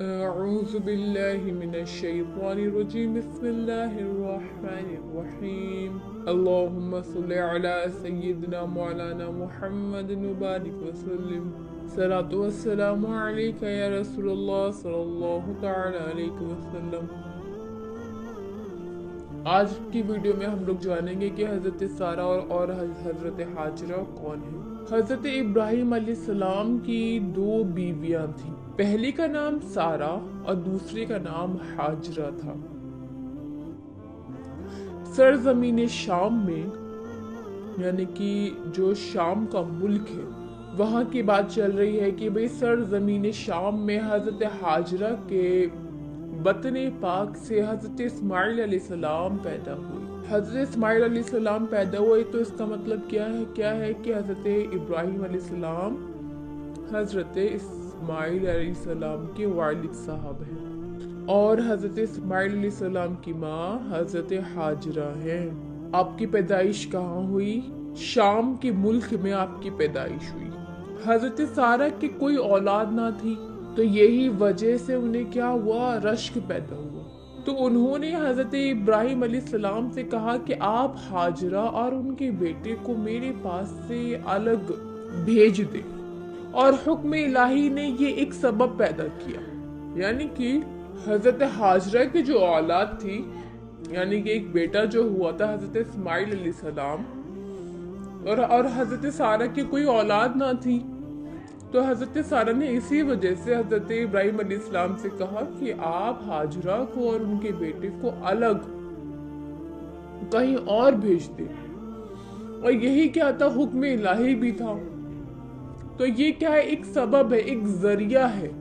أعوذ بالله من الشيطان الرجيم بسم الله الرحمن الرحيم اللهم صل على سيدنا مولانا محمد وبارك وسلم صلاة والسلام عليك يا رسول الله صلى الله تعالى عليه वसल्लम। आज की वीडियो में हम लोग जानेंगे कि हज़रत सारा और हज़रत हाजरा कौन है। हज़रत इब्राहिम अलैहिस्सलाम की दो बीवियां थीं। पहली का नाम सारा और दूसरी का नाम हाजरा था। सरजमीन शाम में, यानी कि जो शाम का मुल्क है, वहाँ की बात चल रही है कि भाई सरजमीन शाम में हज़रत हाजरा के बतने पाक से हज़रत इस्माइल अलैहिस्सलाम पैदा हुए। हज़रत इस्माइल अलैहिस्सलाम पैदा हुए तो इसका मतलब क्या है कि हज़रत इब्राहिम अलैहिस्सलाम हज़रत इस्माइल अलैहिस्सलाम के वालिद साहब हैं और हज़रत इस्माइल अलैहिस्सलाम की माँ हज़रत हाजरा हैं। आपकी पैदाइश कहाँ हुई? शाम के मुल्क में आपकी पैदाइश हुई। हज़रत सारा की कोई औलाद ना थी, तो यही वजह से उन्हें क्या हुआ, रश्क पैदा हुआ। तो उन्होंने हज़रत इब्राहिम अलैहिस्सलाम से कहा कि आप हाजरा और उनके बेटे को मेरे पास से अलग भेज दें, और हुक्म इलाही ने ये एक सबब पैदा किया, यानी कि हज़रत हाजरा की जो औलाद थी, यानी कि एक बेटा जो हुआ था हज़रत इस्माइल अलैहिस्सलाम, और हज़रत सारा की कोई औलाद ना थी, तो हज़रत सारा ने इसी वजह से हज़रत इब्राहिम अलैहिस्सलाम से कहा कि आप हाजरा को और उनके बेटे को अलग कहीं और भेज दें। और यही क्या था, हुक्म इलाही भी था। तो ये क्या है, एक सबब है, एक जरिया है।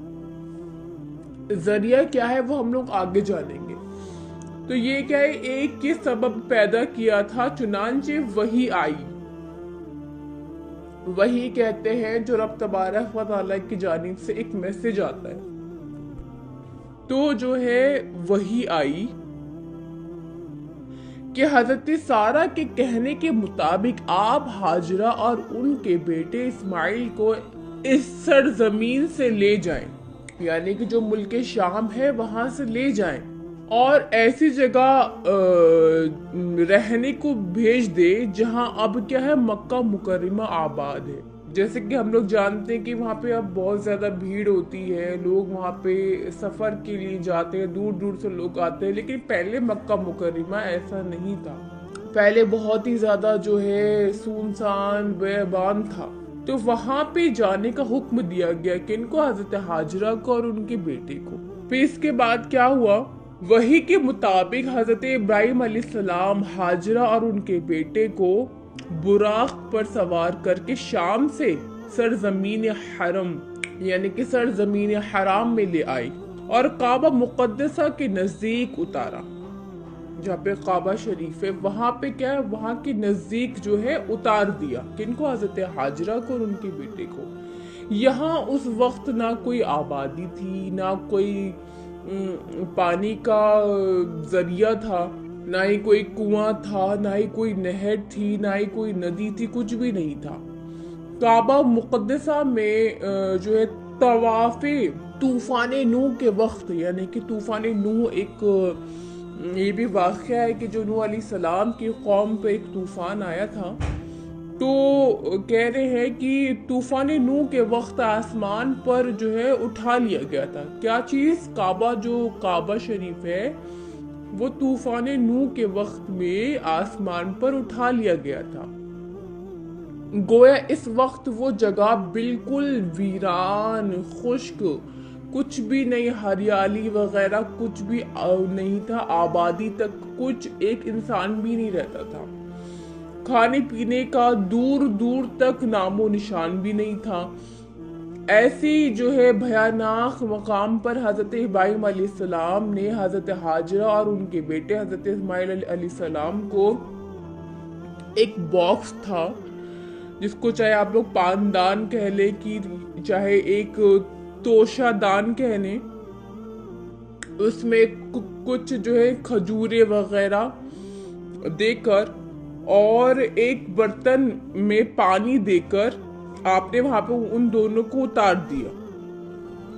जरिया क्या है वो हम लोग आगे जानेंगे। तो ये क्या है, एक के सबब पैदा किया था, चुनांचे वही आई। वही कहते हैं जो रब तबारक व तआला की जानिब से एक मैसेज आता है। तो जो है वही आई कि हज़रत सारा के कहने के मुताबिक आप हाजरा और उनके बेटे इस्माइल को इस सरजमीन से ले जाएं, यानी कि जो मुल्क शाम है वहां से ले जाएं और ऐसी जगह रहने को भेज दे जहां अब क्या है, मक्का मुकर्रमा आबाद है। जैसे कि हम लोग जानते हैं कि वहाँ पे अब बहुत ज़्यादा भीड़ होती है, लोग वहाँ पे सफ़र के लिए जाते हैं, दूर दूर से लोग आते हैं। लेकिन पहले मक्का मुकर्रमा ऐसा नहीं था, पहले बहुत ही ज़्यादा जो है सुनसान बेबान था। तो वहाँ पे जाने का हुक्म दिया गया कि इनको, हज़रत हाजरा को और उनके बेटे को। फिर इसके बाद क्या हुआ, वही के मुताबिक हज़रत इब्राहिम अलैहिस्सलाम हाजरा और उनके बेटे को बुराक पर सवार करके शाम से सरजमीन हरम, यानी कि सरजमीन हराम में ले आए और काबा मुक़द्दसा के नज़दीक उतारा। जहाँ पे काबा शरीफ है वहाँ पे क्या है, वहाँ के नज़दीक जो है उतार दिया। किनको? हज़रत हाजरा को और उनके बेटे को। यहाँ उस वक्त ना कोई आबादी थी, ना कोई पानी का जरिया था, ना ही कोई कुआं था, ना ही कोई नहर थी, ना ही कोई नदी थी, कुछ भी नहीं था। काबा मुक़द्दसा में जो है तवाफ़े तूफ़ान नूह के वक्त, यानी कि तूफ़ान नूह एक ये भी वाक़या है कि जो नूह अलैहिस्सलाम की कौम पे एक तूफ़ान आया था, तो कह रहे हैं कि तूफ़ान नूह के वक्त आसमान पर जो है उठा लिया गया था। क्या चीज़? काबा, जो काबा शरीफ है वो तूफ़ान नूह के वक्त में आसमान पर उठा लिया गया था। गोया इस वक्त वो जगह बिल्कुल वीरान, खुश्क, कुछ भी नहीं, हरियाली वगैरह कुछ भी नहीं था, आबादी तक कुछ एक इंसान भी नहीं रहता था। खाने पीने का दूर दूर तक नामो निशान भी नहीं था। ऐसी जो है भयानक मकाम पर हज़रत इब्राहिम अलैहिस्सलाम ने हज़रत हाजरा और उनके बेटे हज़रत इस्माइल अलैहिस्सलाम को एक बॉक्स था, जिसको चाहे आप लोग पानदान कह ले कि चाहे एक तोशादान कह लें, उसमें कुछ जो है खजूरे वगैरह देकर और एक बर्तन में पानी देकर आपने वहां पे उन दोनों को उतार दिया।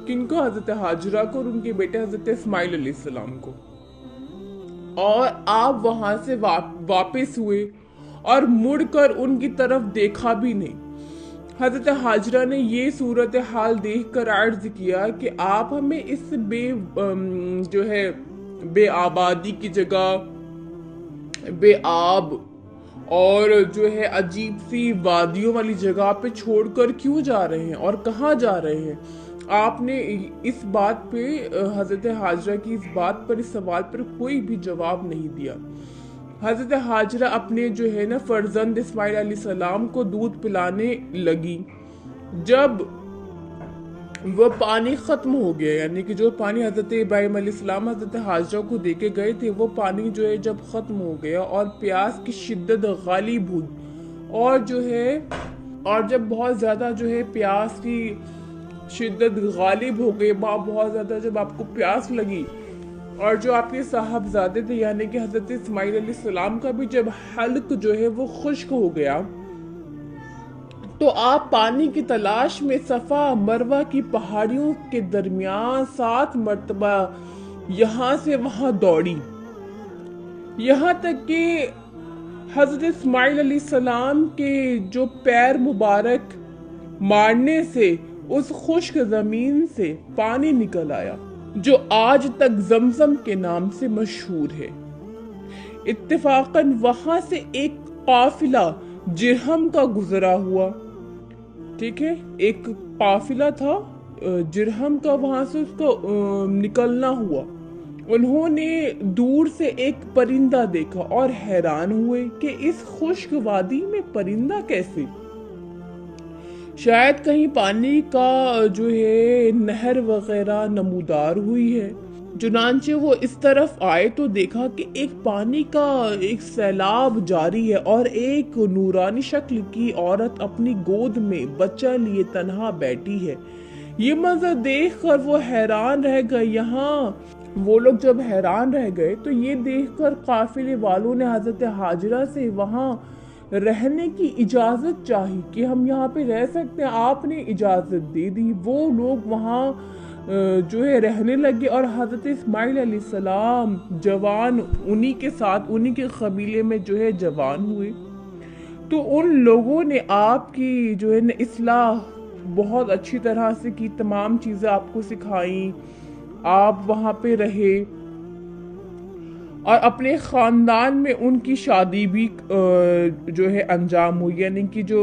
किन को? हजरत हाजरा को और उनके बेटे हजरत इस्माइल अलैहिस्सलाम को। और आप वहां से वापस हुए और मुड़कर उनकी तरफ देखा भी नहीं। हजरत हाजरा ने ये सूरत हाल देखकर अर्ज किया कि आप हमें इस जो है बेआबादी की जगह, बेआब और जो है अजीब सी वादियों वाली जगह पे छोड़कर क्यों जा रहे हैं और कहाँ जा रहे हैं? आपने इस बात पे, हजरत हाजरा की इस बात पर, इस सवाल पर कोई भी जवाब नहीं दिया। हजरत हाजरा अपने जो है ना फर्जंद इस्माइल अलैहिस्सलाम को दूध पिलाने लगी। जब वो पानी खत्म हो गया, यानी कि जो पानी हजरत इब्राहिम अलैहिस्सलाम हजरत हाजरा को देके गए थे, वो पानी जो है जब खत्म हो गया और प्यास की शिद्दत गालिब हुई और जो है, और जब बहुत ज्यादा जो है प्यास की शिद्दत गालिब हो गई, बहुत ज्यादा जब आपको प्यास लगी और जो आपके साहबजादे थे यानी कि हजरत इस्माइल अलैहिस्सलाम का भी जब हल्क जो है वो खुश्क हो गया, तो आप पानी की तलाश में सफा मरवा की पहाड़ियों के दरमियान 7 मरतबा यहाँ से वहां दौड़ी, यहाँ तक कि हजरत इस्माइल अलैहिस्सलाम के जो पैर मुबारक मारने से उस खुश्क जमीन से पानी निकल आया जो आज तक जमजम के नाम से मशहूर है। इत्तेफाकन वहां से एक काफिला जिरहम का गुजरा हुआ, ठीक है, एक काफिला था जिरहम का, वहां से उसको निकलना हुआ। उन्होंने दूर से एक परिंदा देखा और हैरान हुए कि इस खुश्क वादी में परिंदा कैसे? शायद कहीं पानी का जो है नहर वगैरह नमूदार हुई है। चुनांचे वो इस तरफ आए तो देखा कि एक पानी का एक सैलाब जारी है और एक नूरानी शक्ल की औरत अपनी गोद में बच्चा लिए तन्हा बैठी है। ये मंजर देखकर वो हैरान रह गए। यहाँ वो लोग जब हैरान रह गए तो ये देखकर काफिले वालों ने हजरत हाजरा से वहाँ रहने की इजाजत चाही कि हम यहाँ पे रह सकते हैं। आपने इजाजत दे दी। वो लोग वहाँ जो है रहने लगे और हजरत इस्माइल अलैहिस्सलाम जवान उन्हीं के साथ, उन्हीं के कबीले में जो है जवान हुए। तो उन लोगों ने आपकी जो है ना इस्लाह बहुत अच्छी तरह से की, तमाम चीज़ें आपको सिखाई, आप वहाँ पे रहे और अपने ख़ानदान में उनकी शादी भी जो है अंजाम हुई। यानी कि जो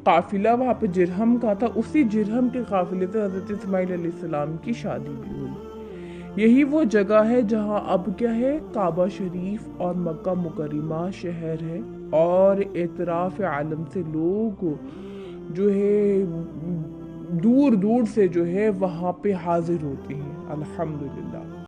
काफिला वहाँ पे जिरहम का था, उसी जिरहम के काफिले से हज़रत इस्माइल अलैहिस्सलाम की शादी भी हुई। यही वो जगह है जहाँ अब क्या है, काबा शरीफ और मक्का मुकर्रमा शहर है और एतराफ़ आलम से लोग जो है दूर दूर से जो है वहाँ पे हाजिर होते हैं। अल्हम्दुलिल्लाह।